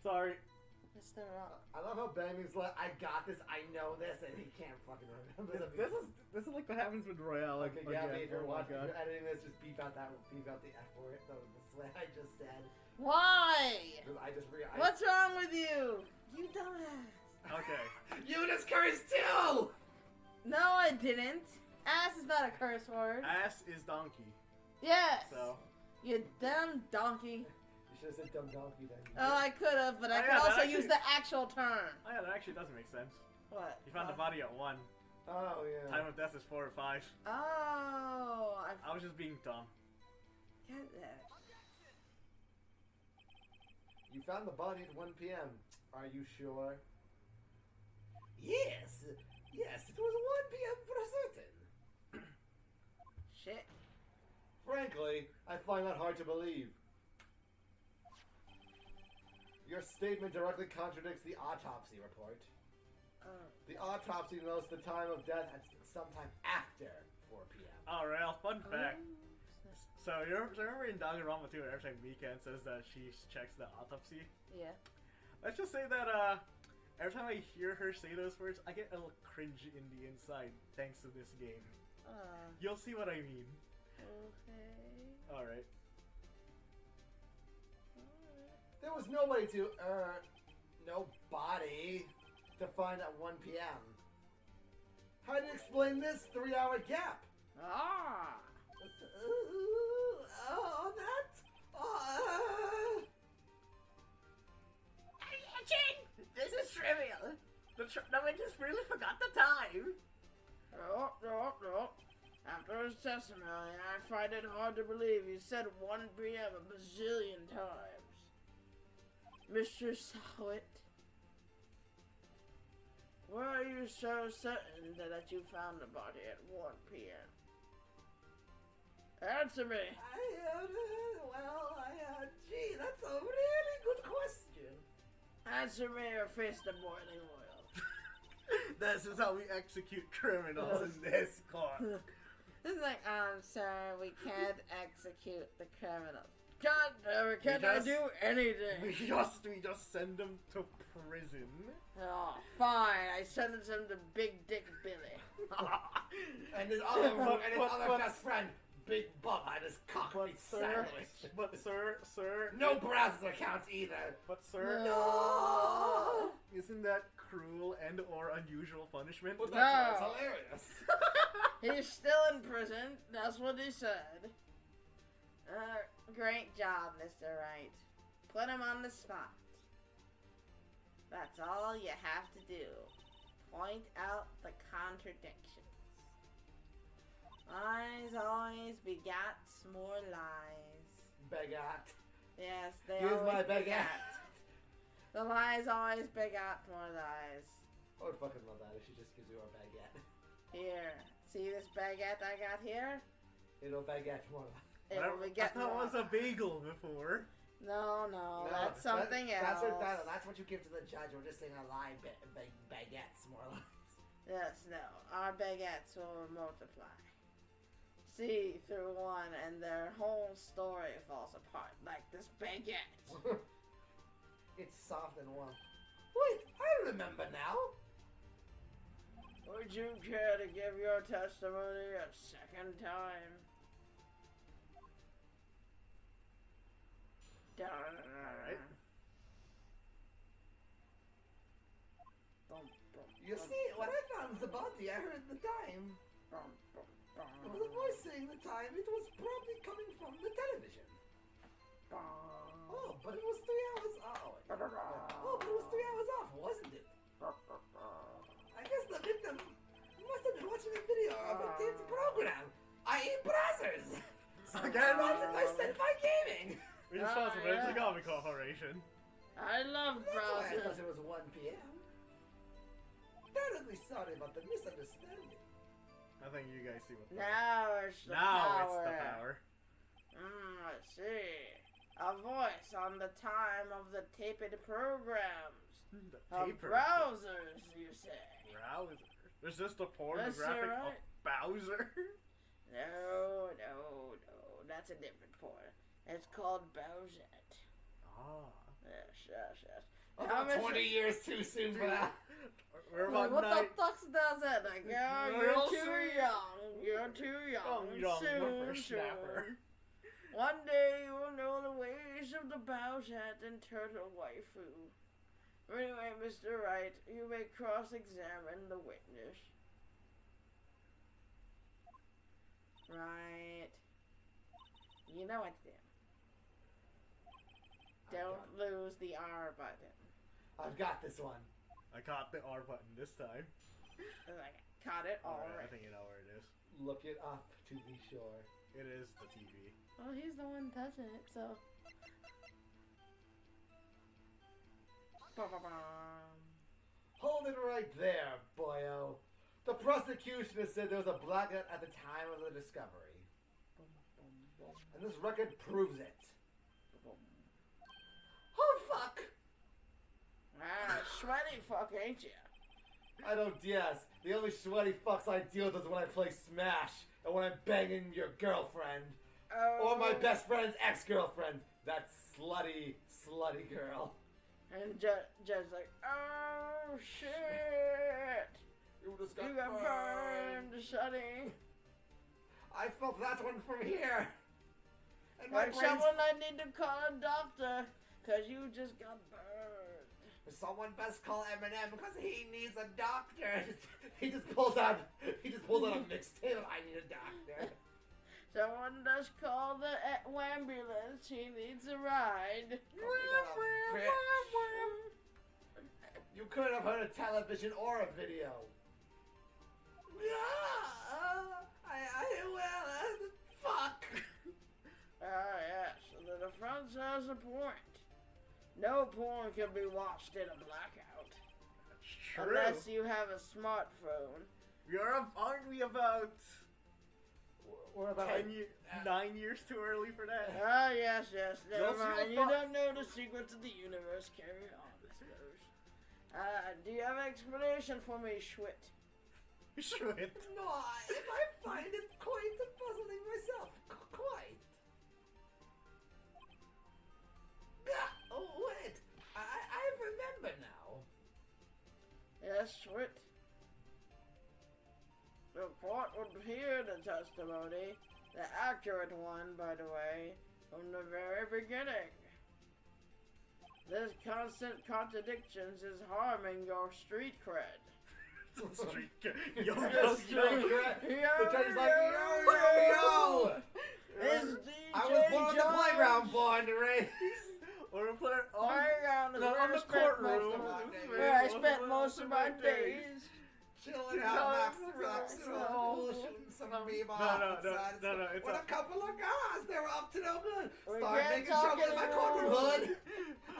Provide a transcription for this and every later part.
Sorry. Mr. Rock. I love how Bangman's like, I got this, I know this, and he can't fucking remember. This is like what happens with Royale. Okay, yeah, if you're oh my watching, if God. you're editing this, just beep out the F word, the swear I just said. Why? Because I just realized. What's wrong with you? You dumbass. Okay. You just cursed too! No, I didn't. Ass is not a curse word. Ass is donkey. Yes. So. You dumb donkey. You should have said dumb donkey then. Oh, I could have, but I could yeah, also actually- use the actual term. Oh yeah, that actually doesn't make sense. What? You found the body at 1. Oh, yeah. Time of death is 4 or 5. Oh, I was just being dumb. get that. You found the body at 1 p.m. Are you sure? Yes! Yes, it was 1 p.m. for certain. Shit. Frankly, I find that hard to believe. Your statement directly contradicts the autopsy report. The autopsy notes the time of death at sometime after 4 p.m. Oh, Rail, fun fact. So, you remember in Danganronpa 2, every time Mikan says that she checks the autopsy? Yeah. Let's just say that, every time I hear her say those words, I get a little cringe in the inside, thanks to this game. You'll see what I mean. Okay. Alright. There was no way to, no body to find at 1 p.m. How do you explain this 3-hour gap? Ah. This is trivial. No, we just really forgot the time. No. After his testimony, I find it hard to believe he said 1 p.m. a bazillion times. Mr. Sowit, were you so certain that you found the body at 1 p.m.? Answer me. Gee, that's a really good question. Answer me or face the boiling oil. This is how we execute criminals in this court. This is like, sir, we can't execute the criminals. God damn it, can't I just- do anything? We just send them to prison. Oh, fine, I sentence him to Big Dick Billy. And his other, but- best friend, Big Bubba, and his cock meat sandwich. But sir, No browser accounts either. but sir, No. isn't that cruel and or unusual punishment? But No. that's hilarious. He's still in prison, that's what he said. Great job, Mr. Wright. Put him on the spot. That's all you have to do. Point out the contradictions. Lies always begats more lies. Baguette. Yes, they Here's always my begat. baguette. The lies always begat more lies. I would fucking love that if she just gives you a baguette. Here, see this baguette I got here? It'll baguette more. It'll I beget thought it more. was a bagel before. No, that's something else. That's what you give to the judge. We're just saying a lie, baguettes, more lies. Yes, no. Our baguettes will multiply. See through one and their whole story falls apart like this baguette. It's soft and warm. Wait, I remember now. Would you care to give your testimony a second time? Alright. You see, when I found the body, I heard the time. It was a voice saying the time. It was probably coming from the television. Oh, but it was 3 hours. Oh, but it was 3 hours off, wasn't it? I guess the victim must have been watching a video of a kid's program, i.e. Brazzers. Again? Sponsored by Senpai Gaming. We're just sponsored by yeah. the Gami Corporation. I love That's why I thought browsers. it was 1 p.m. Terribly sorry about the misunderstanding. I think you guys see what. Now it's the Now power. it's the power. Let's see. A voice on the time of the taped programs. The Of taper. browsers, you say? Browser. Is this the That's pornographic right. of Bowser? No. That's a different porn. It's called Bowsette. Ah. Yes. About How much- 20 years too soon for that. We're about What the 9. fuck does that? Like, oh, Real you're too soon. young. You're too young. Young soon. whippersnapper. One day you will know the ways of the Bowshat and Turtle Waifu. Anyway, Mr. Wright, you may cross-examine the witness. Right. You know what to do. Don't lose the R button. I've got this one. I caught the R button this time. Like, caught it Alright, I already. think you know where it is. Look it up to be sure. It is the TV. Well, he's the one touching it, so. Ba-ba-bum. Hold it right there, boyo. The prosecution has said there was a blackout at the time of the discovery. And this record proves it. Oh, fuck! Ah, sweaty fuck, ain't ya? I don't guess. The only sweaty fucks I deal with is when I play Smash and when I'm banging your girlfriend. Oh. Or my best friend's ex-girlfriend. That slutty girl. And Judge's like, oh shit! You just You got burned, Sonny. I felt that one from here. And my Like brain's... someone I need to call a doctor, cause you just got burned. Someone best call Eminem because he needs a doctor. he just pulls out a mixtape of I need a doctor. Someone does call the ambulance, he needs a ride. You couldn't have heard a television or a video. Fuck. Ah, yes, the defense has a point. No porn can be watched in a blackout. True. Unless you have a smartphone. Aren't we about We're about 9 years too early for that? Ah, yes, never You'll see mind. the You fu- don't know the secrets of the universe. Carry on, I suppose. Do you have an explanation for me, Schwit? Should. No, if I find it quite puzzling myself. Quite. Oh, wait. I remember now. Yes, Schwit. The court would hear the testimony, the accurate one, by the way, from the very beginning. This constant contradictions is harming your street cred. Street. Yo, Yo. The judge is like, yo. It's I DJ was born on the Jones. playground, born to race. Or a player Playground is no, where on I the spent courtroom. most of my- where I spent most of my days. Chilling out, relaxing, cool, shooting some bebop outside. No, it's With a couple of guys, they were up to no good. We Start can't making talk trouble in my anymore. courtroom hood.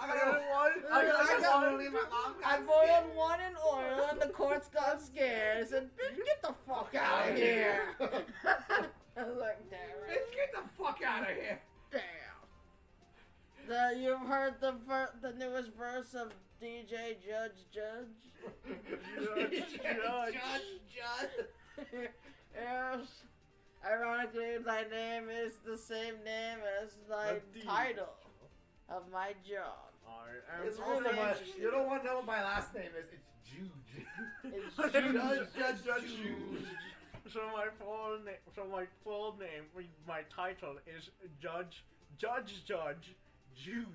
I gotta leave my mom. I boiled one in oil and the courts got scared. I said, bitch, get the fuck out of here. I was like, damn it. Bitch, get the fuck out of here. Damn. You've heard the newest verse of DJ Judge? Judge. Yes. Ironically, my name is the same name as the title of my job. It's It's also really my. interesting. You don't want to know what my last name is. It's Jude. It's Judge Jude. So my full name, my title is Judge Jude.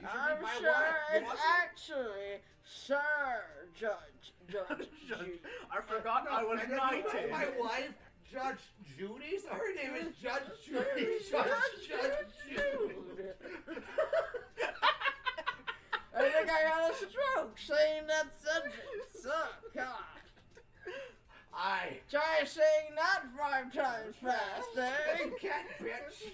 I'm sure it's actually Sir Judge Jude. I forgot I was And then you know knighted. my wife, Judge Judy, so her name is Judge Judy. Judge Jude. I think I had a stroke saying that sentence. Oh, God. Try saying that 5 times fast, eh? You can't, bitch.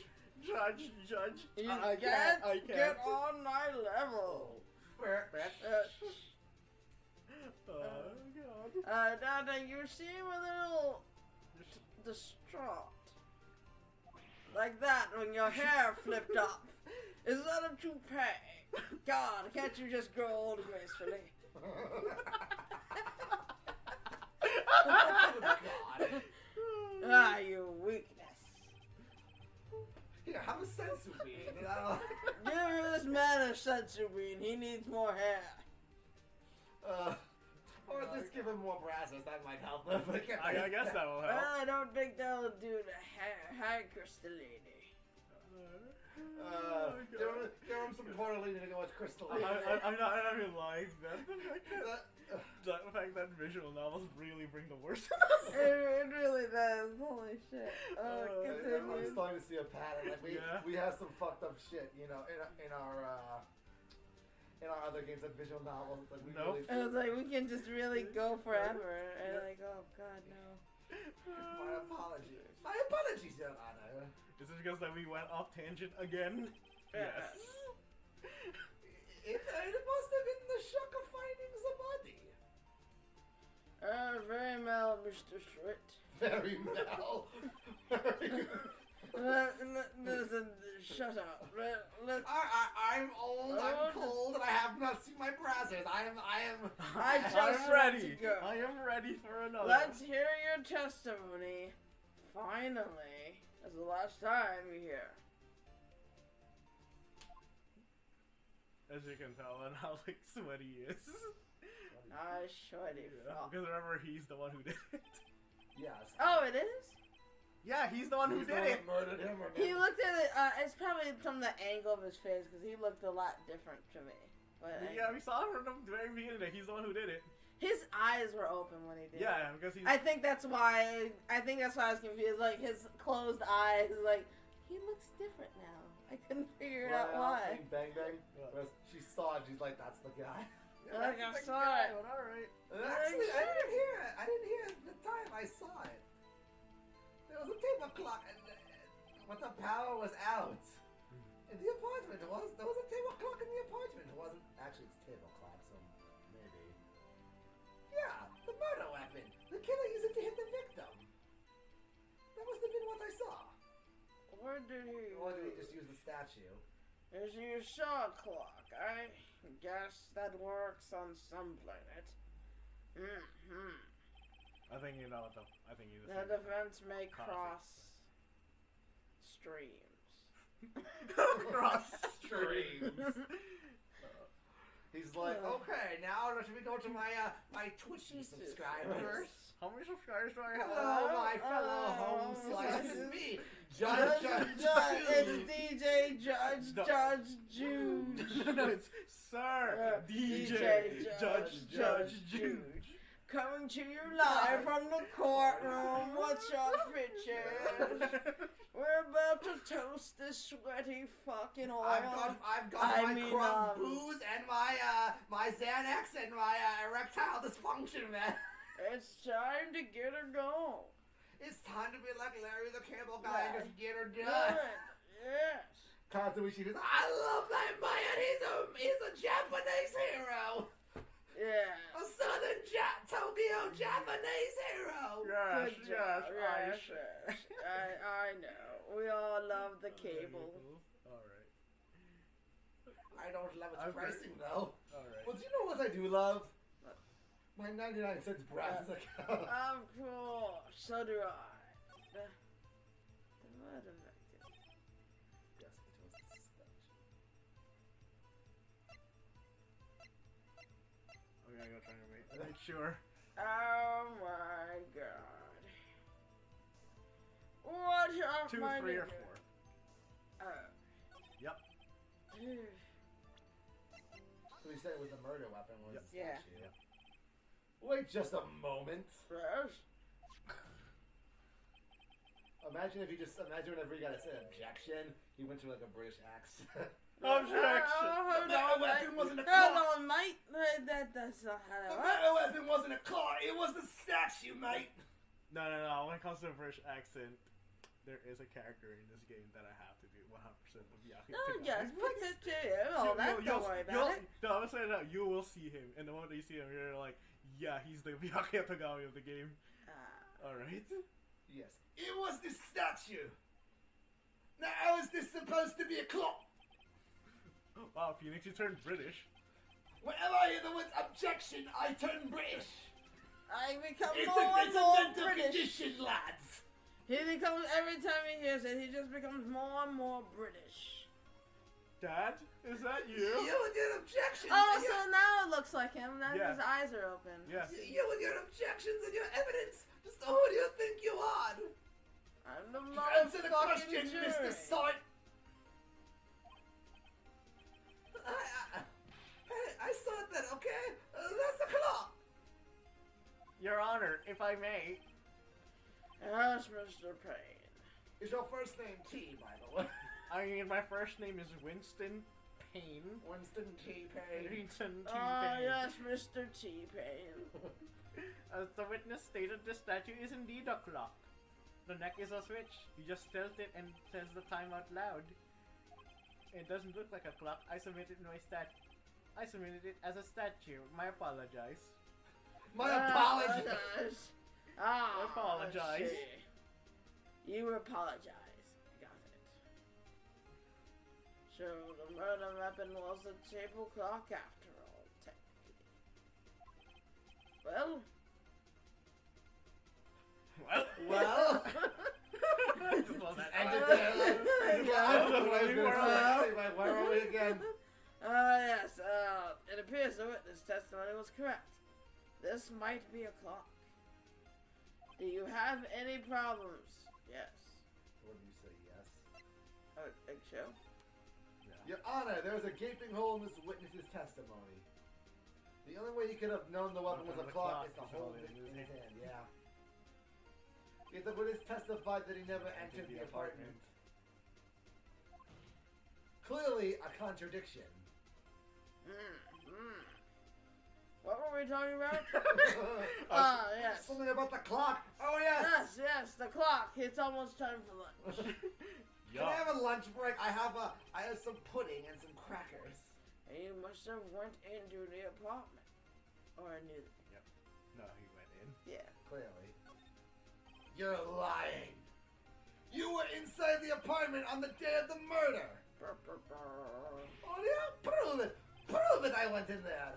Judge. You I can't can't. get on my level. God. Dada, you seem a little distraught. Like that when your hair flipped up. Is that a toupee? God, can't you just grow old gracefully? Ah, you weakness. Here, have a sense of me. Give her the this man a senzu bean. He needs more hair. Or at least give him more brasses. That might help him. I guess that will help. Well, I don't think that'll do the hair crystallini. Give him some tortellini to go with crystallini. I'm not even lying. The fact that visual novels really bring the worst in us. It really does. Holy shit. Continue. I'm starting to see a pattern. Like we have some fucked up shit, you know, in our other games like visual novels. It's like we really. It was like we can just really go forever, and like, oh god, no. My apologies. My apologies, Your Honor. Is it because that we went off tangent again? Yes. It must have been the shock of finding the body. Very well, Mr. Schritt. Very well. Listen, shut up. I'm old, I'm cold, and I have not seen my browsers. I'm ready. I am ready for another. Let's hear your testimony. Finally. That's the last time you hear. As you can tell, and how like sweaty he is. Nice sweaty. Because remember, he's the one who did it. Yes. Oh, it is? Yeah, he's the one who did it. Murdered him. He looked at it. It's probably from the angle of his face because he looked a lot different to me. But yeah, we saw from the very beginning that he's the one who did it. His eyes were open when he did it. Yeah, because he's... I think that's why I was confused. Like, his closed eyes, like, he looks different now. I couldn't figure out why. Bang Bang. She saw it, she's like, that's the guy. Like, I saw it. Alright. Actually, I didn't hear it. I didn't hear it the time I saw it. There was a table clock, and when the power was out. In the apartment, there was a table clock in the apartment. It wasn't, actually it's table clock, so maybe. Yeah, the murder weapon. The killer used it to hit the victim. That must have been what I saw. Or did he just use the statue? As you saw, clock. I guess that works on some planet. I think you know what I think you just... The defense may cross streams. Cross streams. He's like, okay, now should we go to my Twitchy subscribers? How many subscribers do I have? Hello, my fellow home slice. This is me, Judge. It's DJ Judge Jude. No, it's Sir DJ Judge Jude. Coming to you live from the courtroom. What's your pictures? We're about to toast this sweaty fucking oil. I've got my crumb booze and my Xanax and my erectile dysfunction, man. It's time to get her going. It's time to be like Larry the Cable Guy and just get her done. Yes. Constantly she goes, I love that man. He's a Japanese hero. Yeah. A southern Tokyo Japanese hero. Yes. I know. We all love the cable. Alright. I don't love its pricing though. Alright. Well, do you know what I do love? My 99-cent brass account. Of course. So do I. The murder victim. Yes, it was the statue. Okay, I gotta try to make sure. Oh my god. What are 2, 3, or 4. Yep. So he said it was the murder weapon, was the Yeah. statue. Yep. Wait just a moment. Yes. Imagine whenever he got to say objection, he went to like a British accent. Objection! The murder weapon wasn't a Hold car. on, mate. That's not how The that murder works. weapon wasn't a car. It was the statue, mate. No. When it comes to a British accent, there is a character in this game that I have to do 100% of Yaku. No, just put it to you. Oh, don't worry about it. No, I'm saying that you will see him, and the moment you see him, you're like, yeah, he's the Byakuya Tagami of the game. Alright. Yes. It was the statue. Now, how is this supposed to be a clock? Wow, Phoenix, you turned British. Whenever I hear the words objection, I turn British. I become It's more a and more mental British. condition, lads. He becomes, every time he hears it, he just becomes more and more British. Dad, is that you? You and your objections. Oh, and so now it looks like him. Now Yeah. his eyes are open. Yes. you and your objections and your evidence. Just who do you think you are? I'm the Answer the motherfucking question, jury. Mr. Sort. I saw that, okay? That's the clock. Your Honor, if I may. Yes, Mr. Payne. Is your first name T, by the way? I mean, my first name is Winston Payne. Winston T. Payne. Winston T. Ah, Payne. yes, Mr. T-Payne. As the witness stated, the statue is indeed a clock. The neck is a switch. You just tilt it and says the time out loud. It doesn't look like a clock. I submitted it as a statue. My apologize. My apologies. Ah, Apologize. shit. You apologize. Got it. So the murder weapon was a table clock after all, technically. Well. Well. Just love that. Ended there. Yeah. Where are we again? Yes, it appears the witness testimony was correct. This might be a clock. Do you have any problems? Yes. What do you say, yes? I think so. Your Honor, there was a gaping hole in this witness's testimony. The only way he could have known the weapon was a clock is to hold it in his hand, yeah. Yet the witness testified that he never entered the apartment. Clearly a contradiction. What were we talking about? Yes. Something about the clock. Oh, yes. Yes, the clock. It's almost time for lunch. Can I have a lunch break? I have some pudding and some crackers. You must have went into the apartment. Or knew. Yep. No, he went in. Yeah. Clearly. You're lying. You were inside the apartment on the day of the murder. Oh, yeah? Prove it. Prove it I went in there.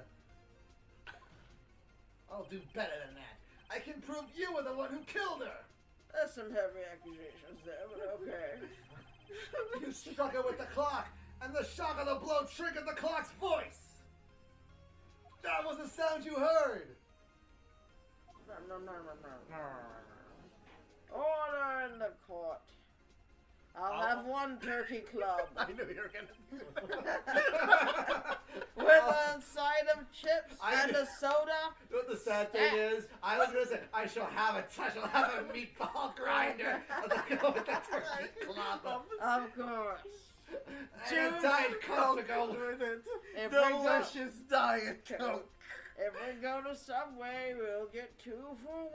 I'll do better than that. I can prove you were the one who killed her. There's some heavy accusations there, but okay. You struck her with the clock, and the shock of the blow triggered the clock's voice. That was the sound you heard. Order in the court. I'll have one turkey club. I knew you were gonna. With a side of chips and a soda. You know what the sad thing is? I was gonna say I shall have a meatball grinder. I was gonna go with the turkey club. Of course. And a Diet Coke to go with it. If we go- Delicious Diet Coke. If we go to Subway, we'll get 2 for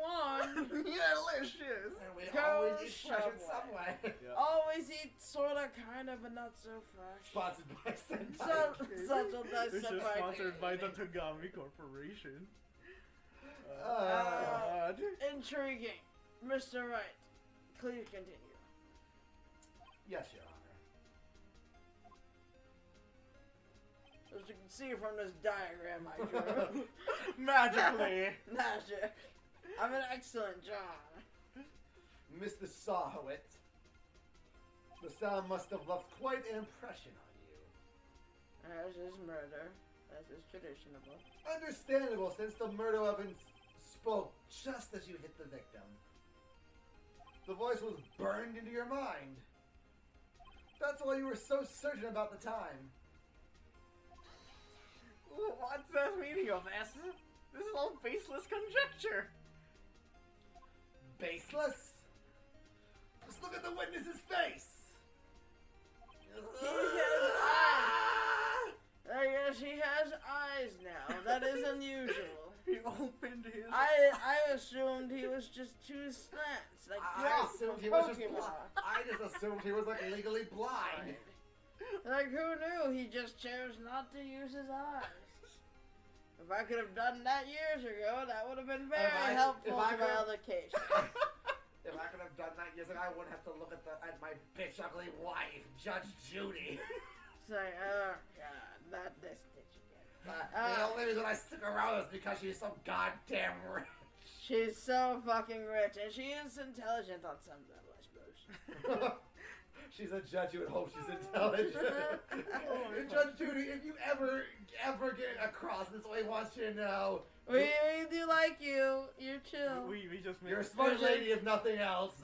1. Delicious. And we Go always eat fresh at Subway. Subway. Always eat sorta, kind of, but not so fresh. Sponsored by Sentai. Such a nice This is Subway. sponsored by the Tagami Corporation. God. Intriguing. Mr. Wright, please continue. Yes, Your Honor. As you can see from this diagram I drew. Magically. Magic. I'm an excellent John. Mr. Sahowit, the sound must have left quite an impression on you. As is murder. As is traditional. Understandable, since the murder weapon spoke just as you hit the victim. The voice was burned into your mind. That's why you were so certain about the time. What's the meaning of this? This is all baseless conjecture. Baseless? Just look at the witness's face. He has eyes. I guess he has eyes now. That is unusual. He opened his. I assumed he was just 2 slants, like I Brock assumed from he was just Pokemon. blind. I just assumed he was like legally blind. Like who knew? He just chose not to use his eyes. If I could have done that years ago, that would have been very helpful to my other case. If I could have done that years ago, I wouldn't have to look at my bitch ugly wife, Judge Judy. It's like, oh god, not this bitch again. The only reason I stick around is because she's so goddamn rich. She's so fucking rich, and she is intelligent on some level, I suppose. She's a judge. You would hope she's intelligent. Judge Judy, if you ever get across this way, wants you to know. We do like you. You're chill. We just make You're a smart lady, if nothing else.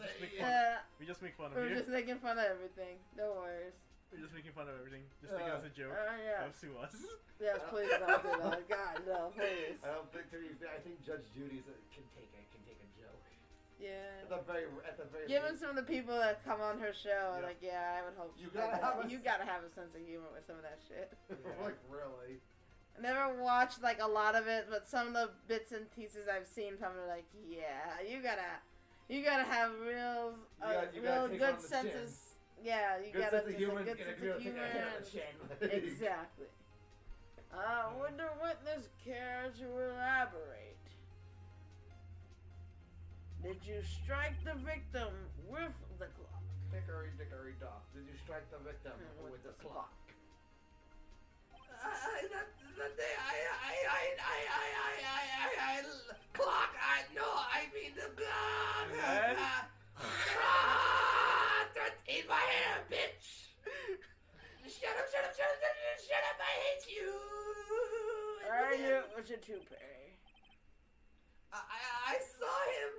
we just make fun of We're you. just making fun of everything. No worries. We're just making fun of everything. Just think it was a joke. Yeah. Don't sue us. Yes, please don't do that. God, no, please. I don't think to be fair. I think Judge Judy's can take a joke. Yeah. At the very Given least. some of the people that come on her show, Yeah. like, yeah, I would hope You gotta have a- you gotta have a sense of humor with some of that shit. Like really. I never watched like a lot of it, but some of the bits and pieces I've seen from it, like, yeah, you gotta have real You gotta take good on the senses. chin. Yeah, you Good gotta sense of just humor. a good Get sense a of take humor. a hit on the chin. Exactly. Would the witness care to elaborate? Did you strike the victim with the clock? Dickory dickory dock. Did you strike the victim with the clock? Clock. No, I mean the clock. Yes? In my hair, bitch. Shut up! I hate you. Are you? What's your toupee? I saw him.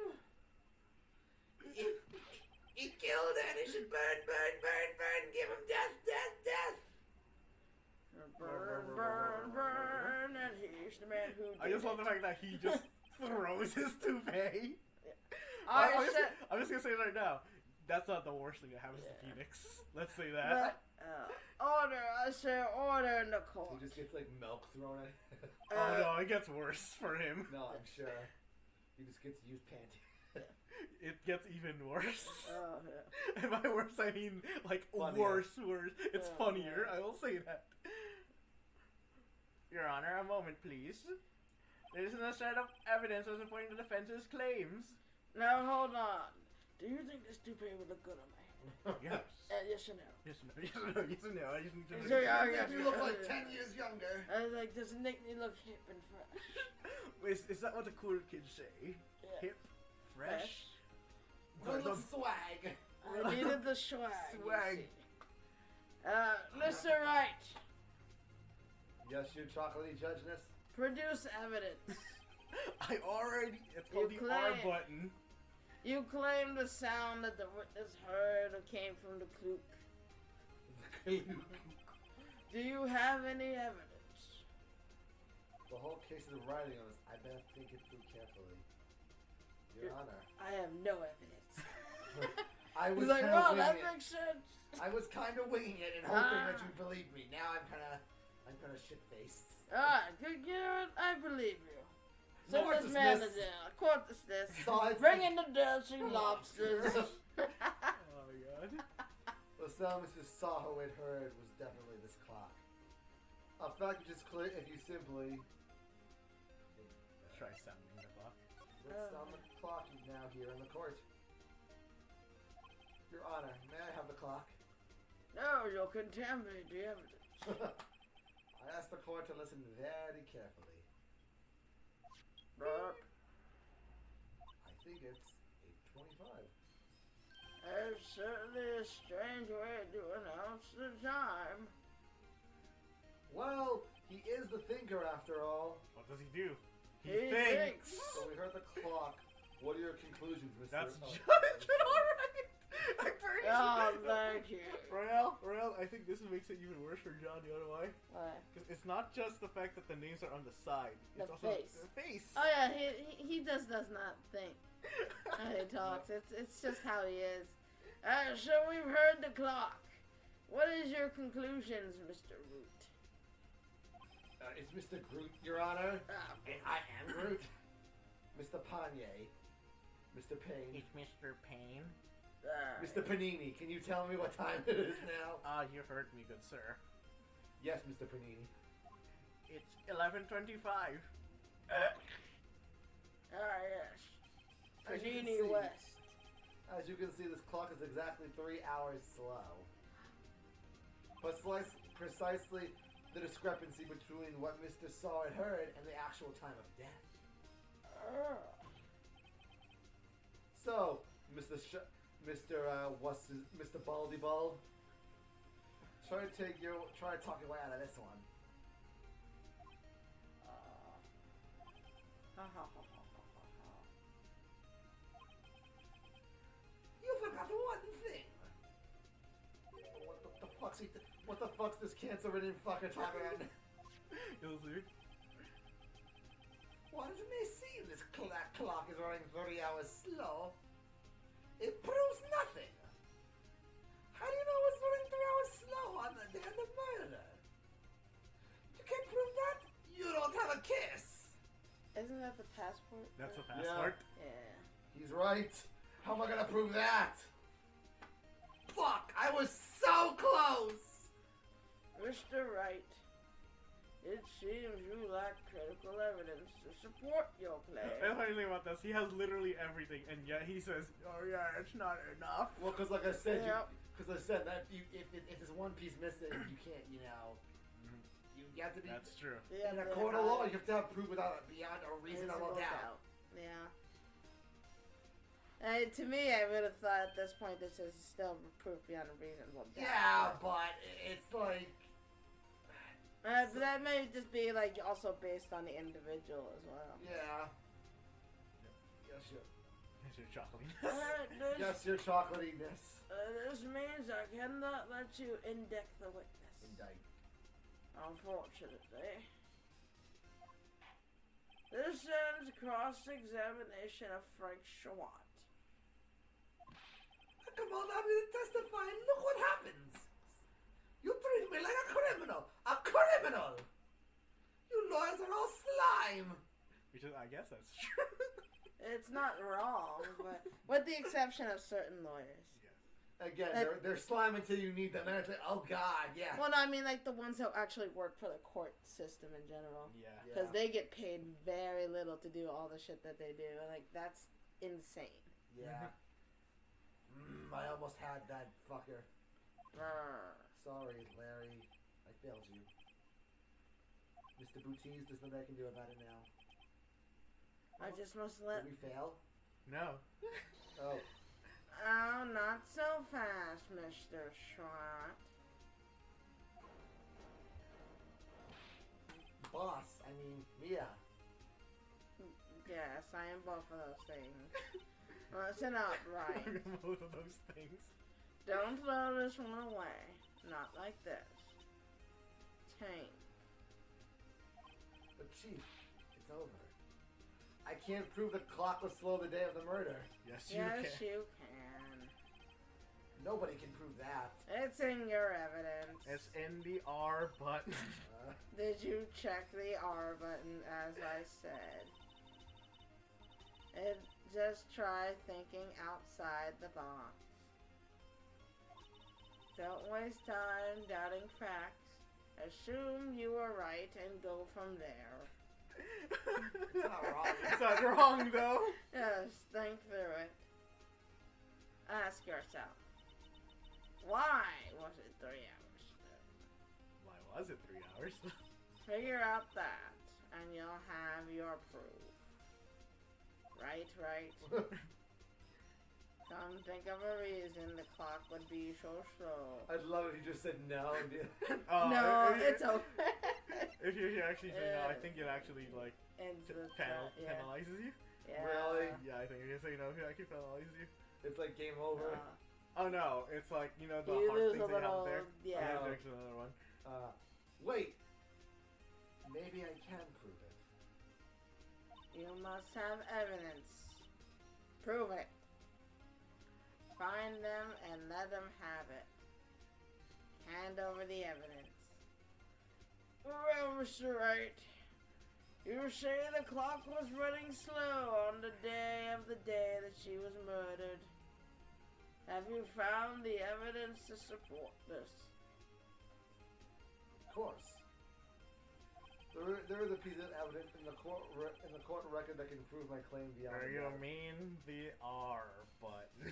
He killed and he should burn. Give him death. Burn, and he's the man who. I just love the fact that he just throws his toupee. I said. I'm just gonna say it right now. That's not the worst thing that happens to Phoenix. Let's say that. Order, I say order in the court. He just gets like milk thrown at him. Oh no, it gets worse for him. No, I'm sure. He just gets used panty. It gets even worse. Oh, yeah. And by worse, I mean like Funnier. worse. It's Oh, funnier. yeah. I will say that. Your Honor, a moment, please. There isn't a shred of evidence as supporting the defense's claims. Now hold on. Do you think this toupee would look good on my head? Yes. Yes or no? Yes, no, yes, no, yes, no. I just need to. So, yeah, Makes you look like 10 years younger. I was like, does it make me look hip and fresh? Is that what the cool kids say? Yeah. Hip, fresh. Little swag. I needed the swag. you Swag. see. Mr. Wright, Yes, you chocolatey judgeness. produce evidence. I already told You the R claim- button. You claim the sound that the witness heard came from the clook. Do you have any evidence? The whole case is riding on this. I better think it through carefully. Your Honor. I have no evidence. I was He's like, kind of well, that winging it. makes sense. I was kind of winging it and hoping that you believe me. Now I'm kind of shit-faced. Alright, good, you know what? I believe you. Send Court this man to dismissed. jail. Court dismissed. So it's Bring in the dancing lobsters. Oh my god. The sound Mrs. Saho had heard was definitely this clock. A fact which is clear if you simply... Try sounding the clock. Let's sound the clock now here in the court. Your Honor, may I have the clock? No, you'll contaminate the evidence. I ask the court to listen very carefully. Burp. I think it's 8:25. That's certainly a strange way to announce the time. Well, he is the thinker after all. What does he do? He thinks. So we heard the clock. What are your conclusions, Mr. That's Oh, Judge. Alright. I'm pretty Oh, sure. thank you. Royale, I think this makes it even worse for John. You know why? What? Because it's not just the fact that the names are on the side. It's The also face. the face. Oh yeah, he does not think how he talks. It's just how he is. So we've heard the clock. What is your conclusions, Mr. Root? It's Mr. Groot, Your Honor. Ah, And I am Groot. Mr. Panye. Mr. Payne. It's Mr. Payne. Mr. Panini, can you tell me what time it is now? You heard me, good sir. Yes, Mr. Panini. It's 11:25. yes. As you can Panini see- West. As you can see, this clock is exactly 3 hours slow. But precisely the discrepancy between what Mr. Saw had heard and the actual time of death. So, Mr. Baldy Ball. Try to talk your way out of this one. You forgot one thing. What the fuck's this cancer-ridden fucker talking about? You'll see. What it may seem this clock is running 30 hours slow, it proves nothing. How do you know it's running 3 hours slow on the day of the murder? You can't prove that? You don't have a kiss. Isn't that the passport? That's the passport. Yeah. He's right. How am I gonna prove that? Fuck, I was so close. Mr. Wright, it seems you lack critical evidence to support your claim. The funny thing about this, he has literally everything, and yet he says, "Oh yeah, it's not enough." Well, because like I said, Yeah. that if there's one piece missing, you can't, you have to be. That's true. Yeah, In a they court of law, have you have to have proof beyond a reasonable doubt. Yeah. To me, I would have thought at this point this is still proof beyond a reasonable doubt. Yeah, but it's like. But that may just be like also based on the individual as well. Yeah. Yes, your. It's your chocolate. Yes, your chocolatiness. This means I cannot let you indict the witness. Indict. Unfortunately. This ends cross-examination of Frank Schwant. I come on out here to testify and look what happens. You treat me like a criminal. A criminal! You lawyers are all slime. Which is, I guess that's true. It's not wrong, but with the exception of certain lawyers. Again, they're slime until you need them. And it's like, oh god, yeah. Well, no, I mean like the ones that actually work for the court system in general. Yeah. Because they get paid very little to do all the shit that they do. And like, that's insane. Yeah. I almost had that fucker. Sorry, Larry. I failed you. Mr. Booties, there's nothing I can do about it now. I just must let... Did we fail? No. Oh. Oh, not so fast, Mr. Schwant. Boss, I mean, Mia. Yes, I am both of those things. Listen up, right? Both of those things. Don't throw this one away. Not like this. Tank. But Chief, it's over. I can't prove the clock was slow the day of the murder. Yes, you Yes, can. you can. Nobody can prove that. It's in your evidence. It's in the R button. Did you check the R button as I said? Just try thinking outside the box. Don't waste time doubting facts. Assume you were right and go from there. It's not wrong. It's not wrong, though. Yes, think through it. Ask yourself, why was it 3 hours? Why was it 3 hours? Figure out that, and you'll have your proof. Right? Come think of a reason the clock would be so slow. I'd love if you just said no. No, it's okay. If you actually say no, I think it actually, like, penalizes you. Yeah. Really? Yeah, I think if you say no, it actually penalizes you. It's like game over. Oh no, it's like, you know, the You hard lose things a they have little, there? yeah. There's actually another one. Wait. Maybe I can prove it. You must have evidence. Prove it. Find them and let them have it. Hand over the evidence. Well, Mr. Wright, you say the clock was running slow on the day that she was murdered. Have you found the evidence to support this? Of course. There is a piece of evidence in the court record that can prove my claim beyond. Or you mean the R button?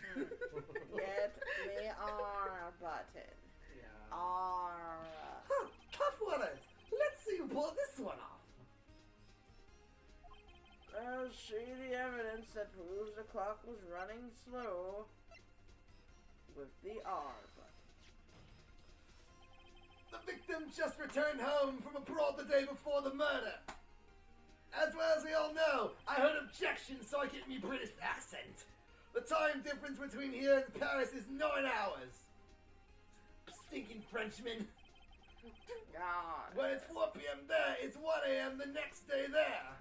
Get the R button. Yeah. R. Huh, tough words. Let's see you pull this one off. Well, see the evidence that proves the clock was running slow. with the R button. The victim just returned home from abroad the day before the murder. As well as we all know, I heard objections, so I get me British accent. The time difference between here and Paris is 9 hours. Stinking Frenchman. God. When it's 4 p.m. there, it's 1 a.m. the next day there.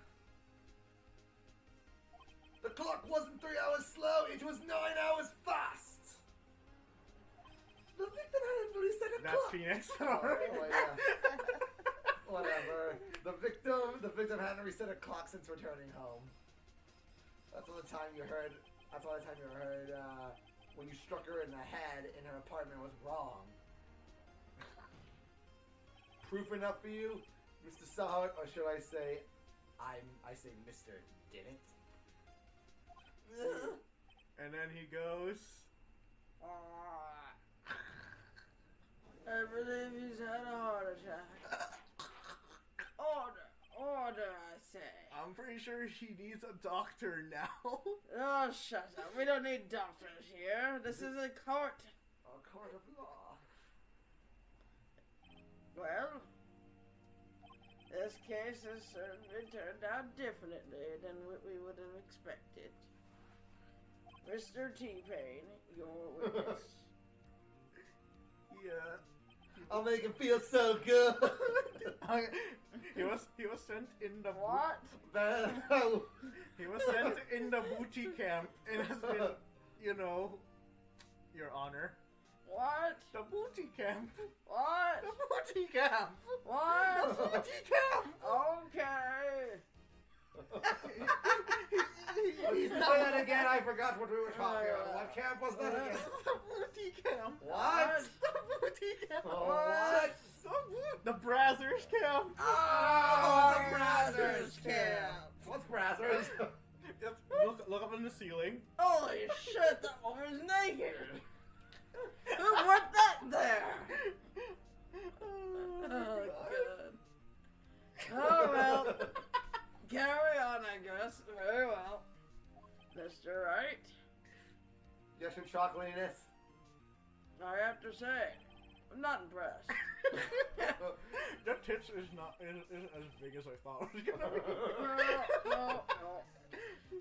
The clock wasn't 3 hours slow, it was 9 hours fast. The victim hadn't reset a That's clock. Phoenix. Oh, yeah. Whatever. The victim hadn't reset a clock since returning home. That's all the time you heard. That's all the time you heard when you struck her in the head in her apartment was wrong. Proof enough for you, Mr. Saw it, or should I say, I say Mr. Did it? And then he goes. I believe he's had a heart attack. Order, I say. I'm pretty sure he needs a doctor now. Oh, shut up. We don't need doctors here. This is a court. A court of law. Well, this case has certainly turned out differently than what we would have expected. Mr. T-Pain, your witness. Yeah. I'll make him feel so good. He was sent in the What? He was sent in the booty camp and has been, Your Honor. What? The booty camp. What? The booty camp. What? The booty camp. Okay. He's say that again. I forgot what we were talking about. What camp was that again? The booty camp. What? The booty camp. What? The Brazzers camp. Oh, the Brazzers camp. What's Brazzers? Yep, look up in the ceiling. Holy shit, that woman's naked. Who put that there? Oh, God. Oh, well. Carry on, I guess. Very well. Mr. Wright, Yes, your chocolatiness. I have to say, I'm not impressed. Your tits is as big as I thought it was gonna be. No.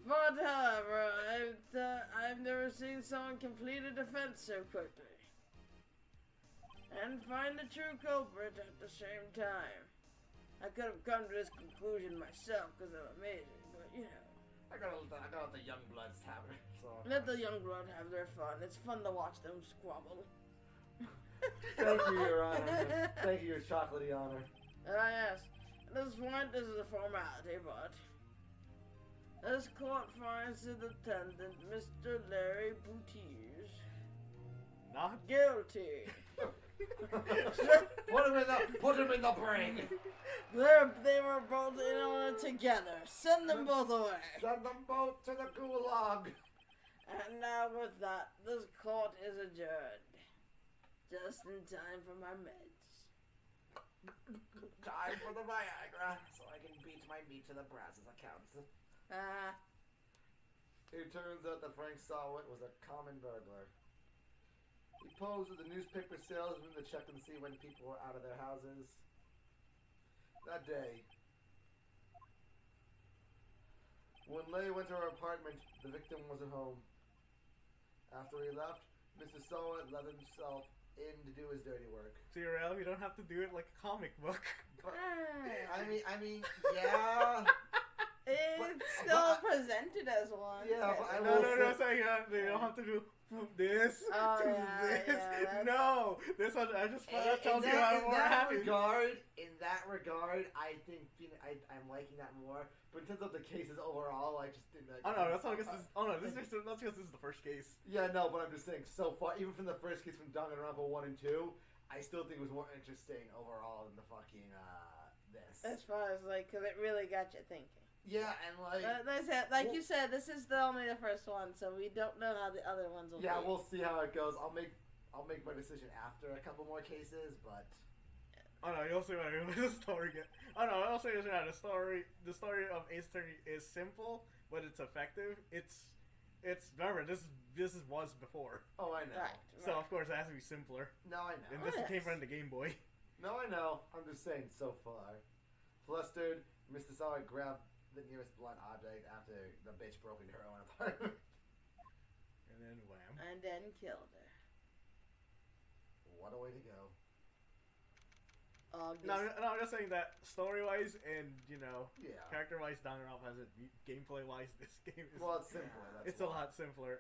But however, I've never seen someone complete a defense so quickly. And find the true culprit at the same time. I could have come to this conclusion myself because I'm amazing, but I got the young bloods tavern. So. let the young blood have their fun. It's fun to watch them squabble. Thank you, Your Honor. Thank you, Your chocolatey honor. Yes. At this point, this is a formality, but this court finds the defendant, Mr. Larry Boutiers, Not guilty. Put him in the brain. They were both in on it together. Send them both away. Send them both to the gulag. And now with that, this court is adjourned. Just in time for my meds. Time for the Viagra, so I can beat my meat to the Brazzers accounts. It turns out that Frank Sawit was a common burglar. He posed as a newspaper salesman to check and see when people were out of their houses. That day, when Leigh went to her apartment, the victim wasn't home. After he left, Mr. Sawit let himself in to do his dirty work. CRL, you don't have to do it like a comic book. But, I mean, yeah. It's still presented as one. Yeah, but I No, will say they don't have to do this Oh, to yeah, this. yeah, No, this one I just In tells you how more happy. In that regard, I think I'm liking that more. But in terms of the cases overall, I just didn't. Oh no, that's not because this. Oh no, that's because this is the first case. Yeah, no, but I'm just saying. So far, even from the first case from Danganronpa 1 and 2, I still think it was more interesting overall than the fucking this. As far as because it really got you thinking. Yeah, and you said, this is only the first one, so we don't know how the other ones will be. Yeah, we'll see how it goes. I'll make my decision after a couple more cases, but. Oh no, you'll see what I mean with the story. Oh no, I'll say this now. The story of Ace Attorney is simple, but it's effective. It's remember this was before, Oh, I know. Right. so of course it has to be simpler. No, I And know. this yes. came from the Game Boy. No, I know. I'm just saying so far. Flustered, Mr. Solid grabbed the nearest blunt object after the bitch broke into her own apartment. And then wham. And then killed her. What a way to go. August. No, I'm just saying that story-wise and, Yeah. character-wise, Danganronpa has it. Gameplay-wise, this game is... Well, it's simpler. That's it's a why. lot simpler.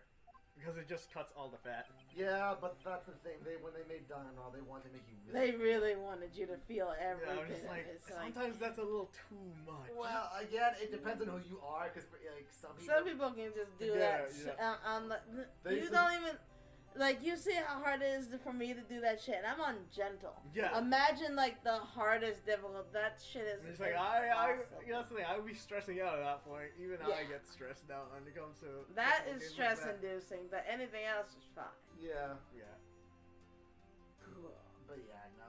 Because it just cuts all the fat. Yeah, but that's the thing. When they made Danganronpa, they wanted to make you They really wanted you to feel every Yeah, I'm bit just of like, it. It's sometimes that's a little too much. Well, again, it depends on who you are, because like some people. some people can just do Yeah, that yeah. on the. They You used to- don't even. Like, you see how hard it is for me to do that shit, and I'm on gentle. Yeah. Imagine, like, the hardest difficult. That shit is. It's like, awesome. that's the thing, I would be stressing out at that point. Even I Yeah. get stressed out when it comes to... That difficult is games stress like that. inducing, but anything else is fine. Yeah, Yeah. but yeah, no,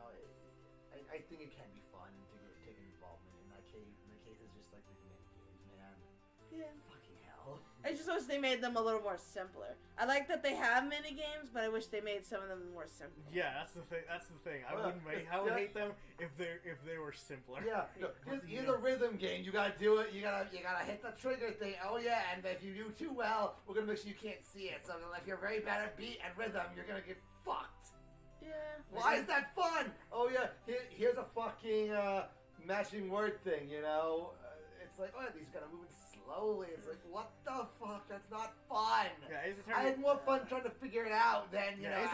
I think it can be fun to take an involvement in that case. In the cases, just like the mini games, man. Yeah. Fucking hell. I just wish they made them a little more simpler. I like that they have mini games, but I wish they made some of them more simple. Yeah, that's the thing. That's the thing. I Well, would yeah. hate them if they were simpler. Yeah, no, here's a rhythm game. You gotta do it. You gotta hit the trigger thing. Oh yeah, and if you do too well, we're gonna make sure you can't see it. So if you're very bad at beat and rhythm, you're gonna get fucked. Yeah. Why is that fun? Oh yeah, here's a fucking matching word thing. It's like, oh, these gotta move slowly. It's like, what the fuck? That's not fun. Yeah, Ace I Attorney. had more fun trying to figure it out than Yeah, Ace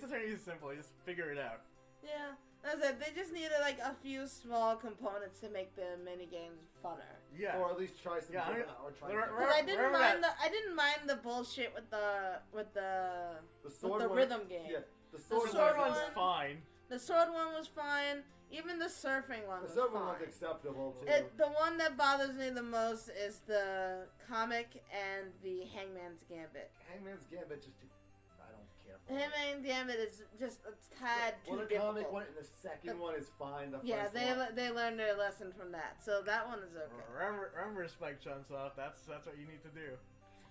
Attorney is simple. You just figure it out. Yeah. That's it. They just needed, like, a few small components to make the mini games funner. Yeah. Or at least try some. Yeah, I mean, or try. there are- Because I didn't Remember mind that- I didn't mind the bullshit with the sword one- rhythm game. Yeah, the The sword, sword one. one's one- fine. The sword one was fine. Even the surfing one The was sword fine. one was acceptable too. The one that bothers me the most is the comic and the Hangman's Gambit. Hangman's Gambit just too. I don't care for it. Hangman's Gambit is just a tad Well, too the difficult. comic one and the second one is fine. The Yeah, first they one. they learned their lesson from that, so that one is okay. Remember Spike Chunsoft. That's what you need to do.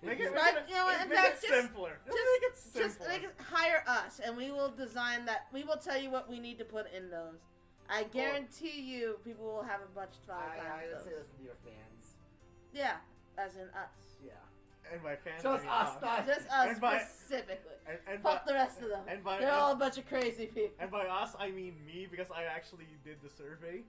Make Make it, it- make Spike- it, you know what, in make fact, it just- simpler. Just make it simpler. Just hire us, and we will design that. We will tell you what we need to put in those. I guarantee you, people will have a bunch of fun I time would with say those. listen to your fans. Yeah, as in us. Yeah. And by fans, Just I mean us, not Just us And by- specifically. and Fuck by, the rest of them. and by They're all a bunch of crazy people. and by us, I mean me because I actually did the survey.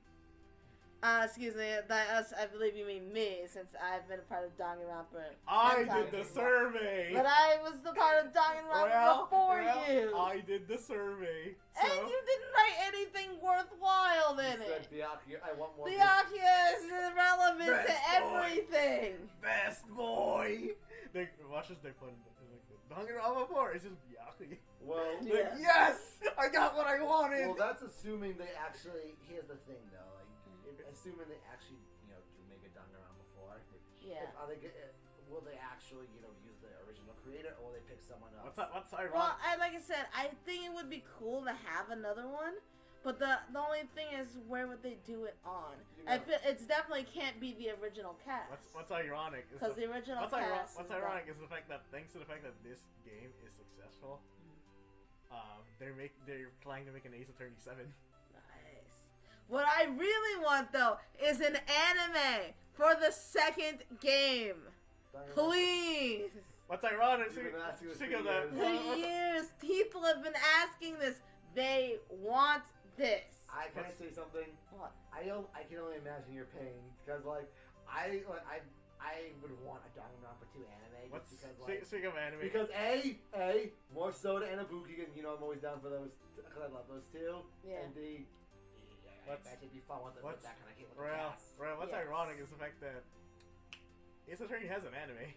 Excuse me, by us, I believe you mean me, since I've been a part of Danganronpa. I 10 times. did the survey. But I was the part of Danganronpa before you. I did the survey. And So, you didn't write anything worthwhile in You it. said Byakuya. I want more. The Oculus is irrelevant to Best boy. everything. best boy. They watch as they put in the Danganronpa 4. It's just Byakuya. Well, Yeah. Like, yes, I got what I wanted. well, that's assuming they actually. Here's the thing, though. Assuming they actually, do make a Danganronpa 4. Yeah. Are they? Will they actually, use the original creator, or will they pick someone else? What's ironic? Well, like I said, I think it would be cool to have another one, but the only thing is, where would they do it on? You know. It's definitely can't be the original cast. What's ironic is Because the original what's cast. what's is ironic is the fact that thanks to the fact that this game is successful, they're planning to make an Ace Attorney 7. Nice. What I really want though is an anime for the second game. Danganronpa. Please. What's ironic? You've been asking this Speaking for of that, years. For years, people have been asking this. They want this. Can I say something? What? I can only imagine your pain because I would want a Danganronpa 2 anime What's just because speaking of anime? because more soda and a Buki, and I'm always down for those because I love those two. Yeah. And I What's- bet it'd be fun with what's- that kind of kid with the cast. What's Yes. ironic is the fact that Ace Attorney has an anime,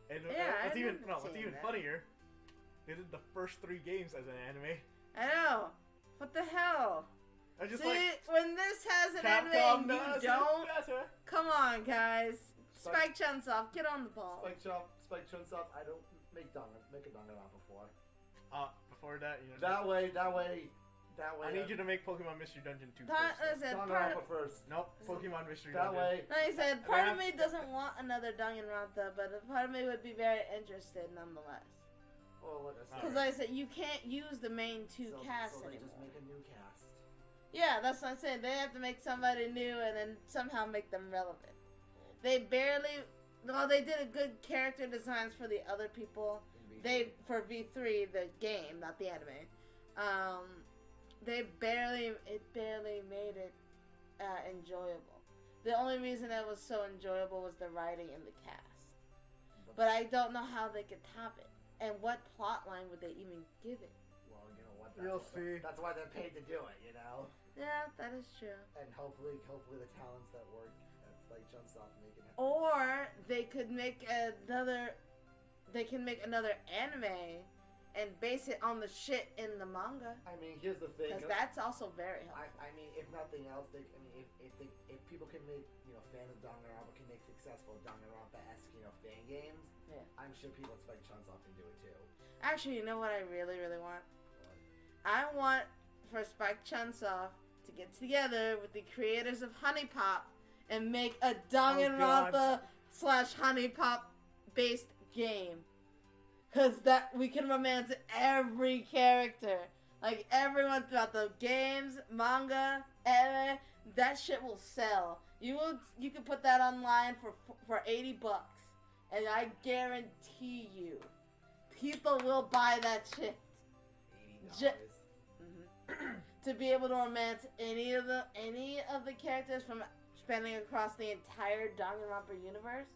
and Yeah, what's I even remember what's seeing even that. funnier, they did the first 3 games as an anime. I know. What the hell? I just See, like when this has an Capcom anime and does you it don't, better. come on, guys. Spike- Spike Chunsoft, get on the ball. Spike Chunsoft. I don't make a Danganronpa 4. Before that, That way, That way. I need you to make Pokemon Mystery Dungeon 2 That first. is it. Danganronpa first. Nope, Pokemon Mystery That Dungeon. way. Like I said, And part I of me have- doesn't want another Danganronpa, but a part of me would be very interested nonetheless. Oh, look, I Because like I said, you can't use the main two casts so they anymore. just make a new cast. Yeah, that's what I'm saying. They have to make somebody new and then somehow make them relevant. They barely... Well, they did a good character designs for the other people. They for V3, the game, not the anime. It barely made it enjoyable. The only reason it was so enjoyable was the writing and the cast. But I don't know how they could top it. And what plot line would they even give it? Well, you know what? You'll see. That's why they're paid to do it, you know. Yeah, that is true. And hopefully the talents that work at Spike Chunsoft make it happen. Or they could make another. They can make another anime and base it on the shit in the manga. I mean, here's the thing. Because that's also very helpful. I mean, if nothing else, if people can make, fans of Danganronpa can make successful Danganronpa-esque, fan games, Yeah. I'm sure people at Spike Chunsoft can do it too. Actually, you know what I really, really want? I want for Spike Chunsoft to get together with the creators of Honey Pop and make a Danganronpa / Honey Pop based game. Cause that we can romance every character. Like everyone throughout the games, manga, anime, that shit will sell. You can put that online for $80. And I guarantee you, people will buy that shit. $80. To be able to romance any of the characters from spanning across the entire Danganronpa universe.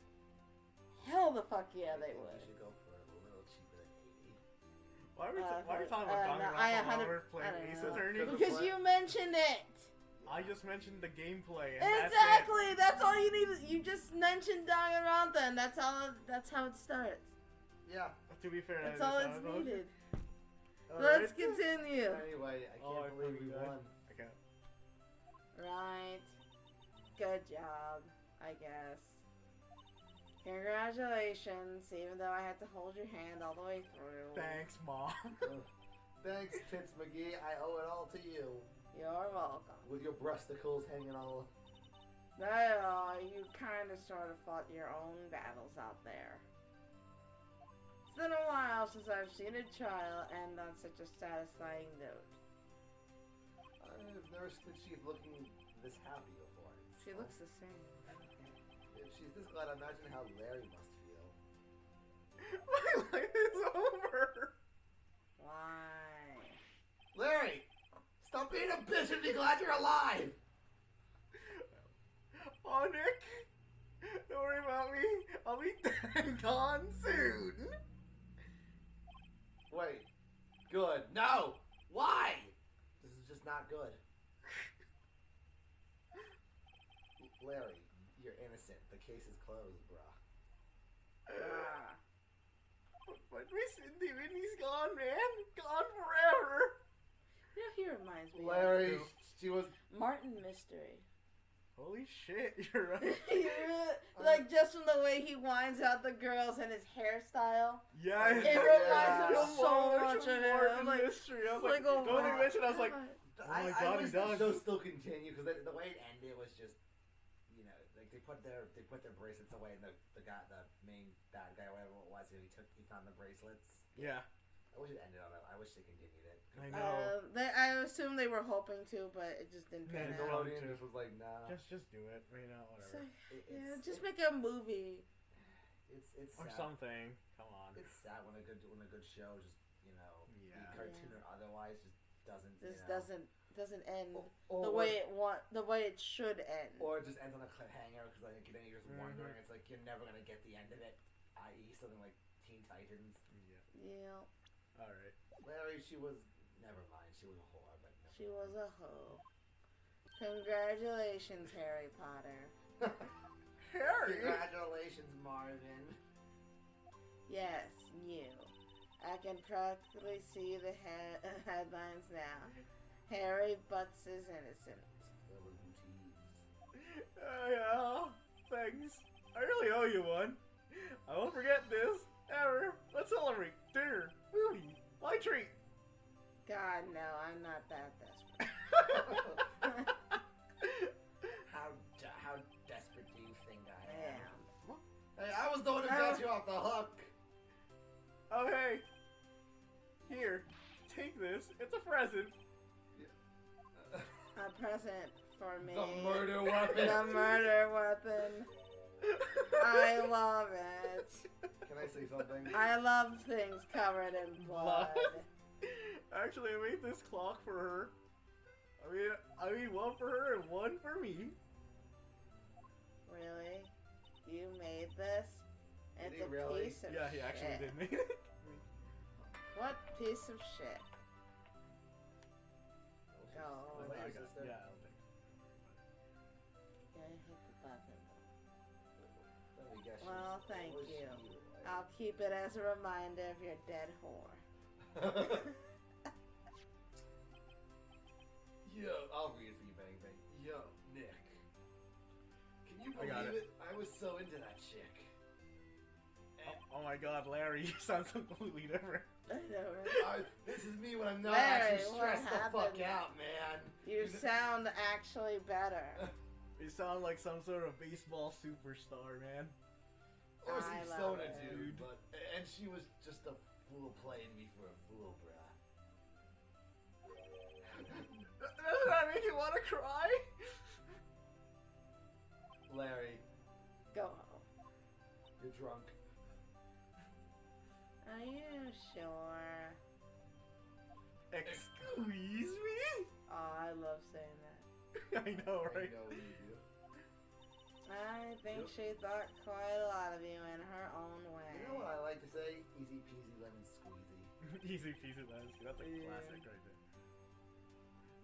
Hell the fuck yeah, they You would. should go for a little cheaper than $80. Why are we talking about no, Danganronpa while 100 we're playing I don't Ace know. Attorney? Because you mentioned it. I just mentioned the gameplay, and Exactly. That's all you need. You just mentioned Danganronpa, and that's how it starts. Yeah. that's it. To be fair, That's that all is it's how it goes. needed. Alright. Let's continue. Anyway, I Oh, I can't believe we forgot. won. Okay. Right. Good job, I guess. Congratulations, even though I had to hold your hand all the way through. Thanks, Mom. Thanks, Tits McGee. I owe it all to you. You're welcome. With your breasticles hanging all. No, you kind of sort of fought your own battles out there. It's been a while since I've seen a child end on such a satisfying note. I've never seen Chief looking this happy before. She looks the same. If she's this glad, imagine how Larry must feel. My life is over. Why? Larry! Stop being a bitch and be glad you're alive! Oh, Nick. Don't worry about me. I'll be dead and gone soon. Wait. Good. No! Why? This is just not good. Larry, you're innocent. The case is closed, bruh. Ah. But Miss Winnie's gone, man. Gone forever. You know, he reminds me Larry, Who? she was. of Martin Mystery. Holy shit, you're right. Like, just from the way he winds out the girls and his hairstyle. Yeah, It Yeah. reminds him so much of Martin him. Like, Mystery. I was like, oh don't my mention. I was like, God. Oh my I God, he wish the does. show still continue because the way it ended was just, like they put their bracelets away and the main bad guy, whatever it was, he found the bracelets. yeah, I wish it ended on it. I wish they continued it. I know. I assume they were hoping to, but it just didn't pan Yeah, out. Nickelodeon just was like, nah. Just do it. You know, It's whatever. like, yeah, just make a movie. It's Or sad. something. Come on. It's sad when a good show just Yeah. be cartoon or otherwise just doesn't This doesn't end or, the way it should end. or it just ends on a cliffhanger because then you're just wondering. Mhm. It's like you're never gonna get the end of it. I.e., something like Teen Titans. Yeah. Yeah, All right. Larry, she was. Never mind. She was a whore, but never she was a hoe. Congratulations, Harry Potter. Harry. Congratulations, Marvin. Yes, you. I can practically see the headlines now. Harry Butts is innocent. Little booties. Yeah. Thanks. I really owe you one. I won't forget this ever. Let's celebrate. Dinner, movie, my treat. God, no, I'm not that desperate. How desperate do you think I am? Hey, I was the one who got you off the hook. Oh, hey. Here, take this. It's a present. A present for me. The murder weapon. The murder weapon. I love it. Can I say something? I love things covered in blood. Actually, I made this clock for her. I mean, one for her and one for me. Really? You made this? Did It's he a really? piece of Yeah, he actually shit. did make it. What piece of shit? Was Oh, that I your got- sister? yeah, I don't think. yeah, hit the button. Let me guess. Well, thank was you. right? I'll keep it as a reminder of your dead whore. Yo, I'll read it for you, Bang Bang. Yo, Nick. Can you I got believe it? I was so into that chick. Oh my god, Larry, you sound so completely different. I know, right? This is me when I'm not Larry, actually what stressed the fuck happened? out, man. You sound actually better. You sound like some sort of baseball superstar, man. Or I some love stoner it. dude, but and she was just a fool playing me for a fool, bruh. Doesn't that make you want to cry? Larry, Go home. you're drunk. Are you sure? Excuse me? Oh, I love saying that. I know, I right? know you do. I think Yep. she thought quite a lot of you in her own way. You know what I like to say? Easy peasy lemon squeezy. Easy peasy Lansky. That's a Yeah. classic right there.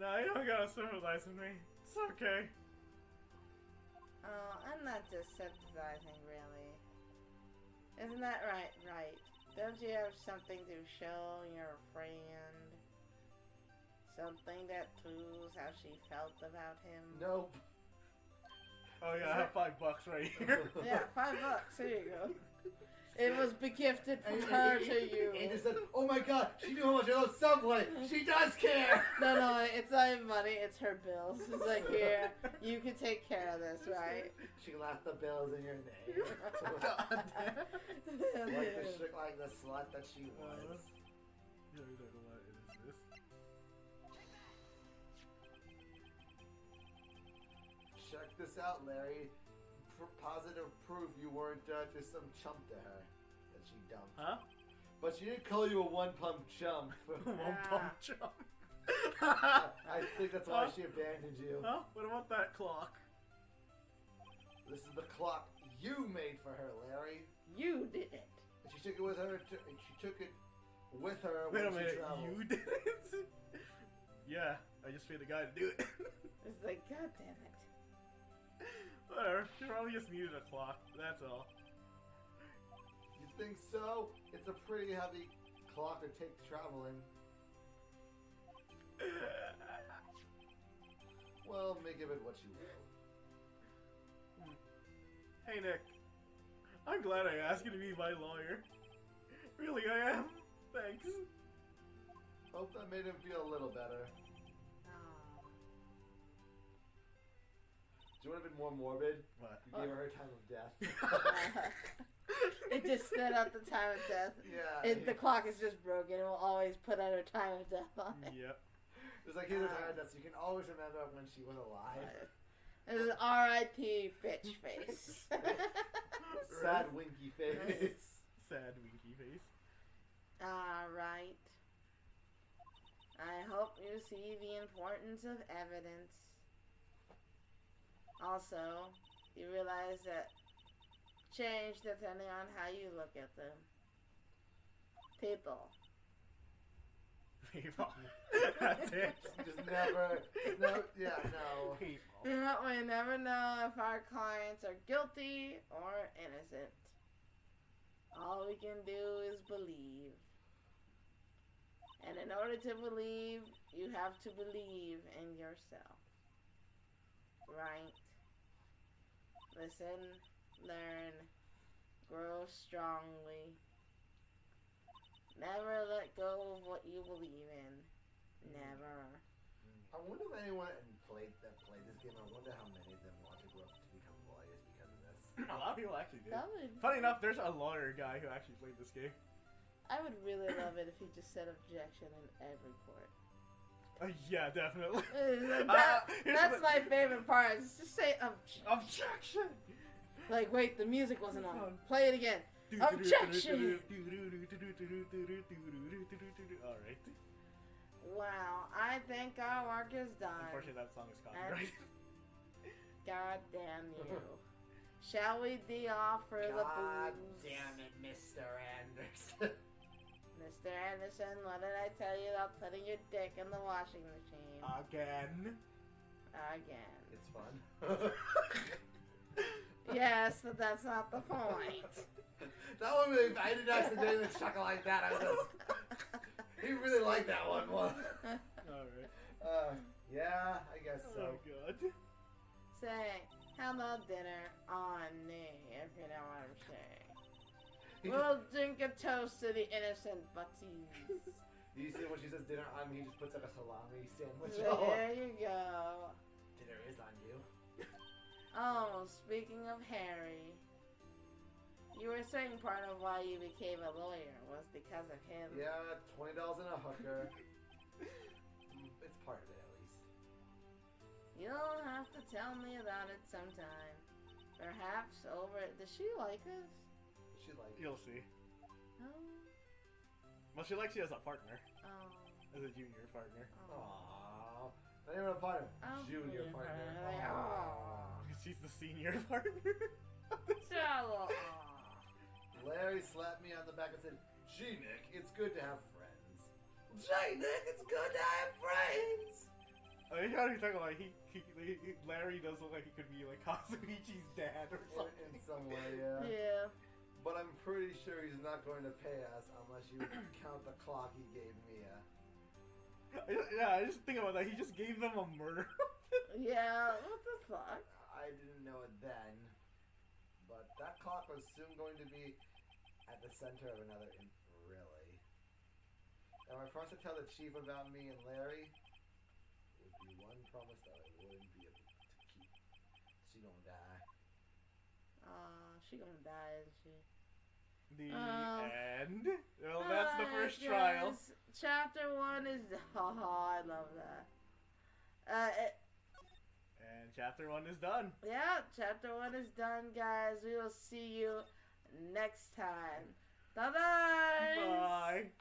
No, you don't gotta sympathize with me. It's okay. Oh, I'm not just sympathizing, really. Isn't that right? Right. Don't you have something to show your friend? Something that proves how she felt about him? Nope. Oh yeah, I have $5 right here. Yeah, $5. Here you go. It was begifted from And her he- to you. He just said, "Oh my God, she knew how much I love Subway. She does care." No, it's not even money, it's her bills. It's like, here, you can take care of this, right? She left the bills in your name. God damn. like the slut that she was. Yeah, you don't know what it is this. Check this out, Larry. Positive proof you weren't just some chump to her that she dumped. Huh? But she didn't call you a one-pump chump. One pump jump. I think that's why she abandoned you. Huh? What about that clock? This is the clock you made for her, Larry. You did it. And she took it with her. She took it with her Wait when a she minute, traveled. you did it? Yeah, I just paid the guy to do it. It's like, god damn it. Whatever, she probably just needed a clock, that's all. You think so? It's a pretty heavy clock to take traveling. Well, make of it what you will. Hey Nick, I'm glad I asked you to be my lawyer. Really, I am. Thanks. Hope that made him feel a little better. Oh. Do you want to be more morbid? What? You gave her time of death. It just set out the time of death. Yeah. The clock is just broken. It will always put out her time of death on it. Yep. It's like here's her time of death, so you can always remember when she was alive. It is R.I.P. bitch face. Sad winky face. Sad winky face. Alright. I hope you see the importance of evidence. Also, you realize that change depending on how you look at them. People. People. That's it. Just never. No. Yeah. No. People. You know, we never know if our clients are guilty or innocent. All we can do is believe. And in order to believe, you have to believe in yourself. Right? Listen, learn, grow strongly. Never let go of what you believe in. Never. I wonder if anyone played this game. I wonder how many of them want to grow up to become lawyers because of this. A lot of people actually did. That would. Funny enough, there's a lawyer guy who actually played this game. I would really love it if he just said objection in every court. Yeah, definitely. That's my favorite part. Is just say objection. Like, wait, the music wasn't on. Play it again. Objection. All right. Wow, I think our work is done. Unfortunately, that song is copyrighted. God damn you. Shall we off for the God booze? damn it, Mr. Anderson. Mr. Anderson, what did I tell you about putting your dick in the washing machine? Again. Again. It's fun. Yes, but that's not the point. That one really, I didn't accidentally chuckle like that. I was just, he really liked that one. Alright. Yeah, I guess so. Oh, good. Say, how about dinner on me, if you know what I'm saying? He We'll drink a toast to the innocent butties. Do you see when she says dinner on me, he just puts like a salami sandwich There you go. Dinner is on you. Oh, speaking of Harry, you were saying part of why you became a lawyer was because of him. Yeah, $20 and a hooker. It's part of it, at least. You'll have to tell me about it sometime. Perhaps over. Does she like us? She like it. You'll see. Oh. Well, she likes you as a partner. Oh. As a junior partner. Aww. Not even a partner. Oh, Junior partner. Like, Aww. She's the senior partner. oh. Larry slapped me on the back and said, "Gee, Nick, it's good to have friends." Gee, Nick, it's good to have friends. I mean, how are you talking about? Larry does look like he could be like Kazuichi's dad or something. In some way, yeah. Yeah. But I'm pretty sure he's not going to pay us unless you count the clock he gave Mia. Yeah, I just think about that. He just gave them a murder. Yeah. What the fuck? I didn't know it then, but that clock was soon going to be at the center of another. Really? Am I promised to tell the chief about me and Larry? It would be one promise that I wouldn't be able to keep. She gonna die. She gonna die, isn't she? The end. Well, that's the first trial. Chapter 1 is. Oh, I love that. And chapter 1 is done. Yeah, chapter 1 is done, guys. We will see you next time. Bye-bye. Bye.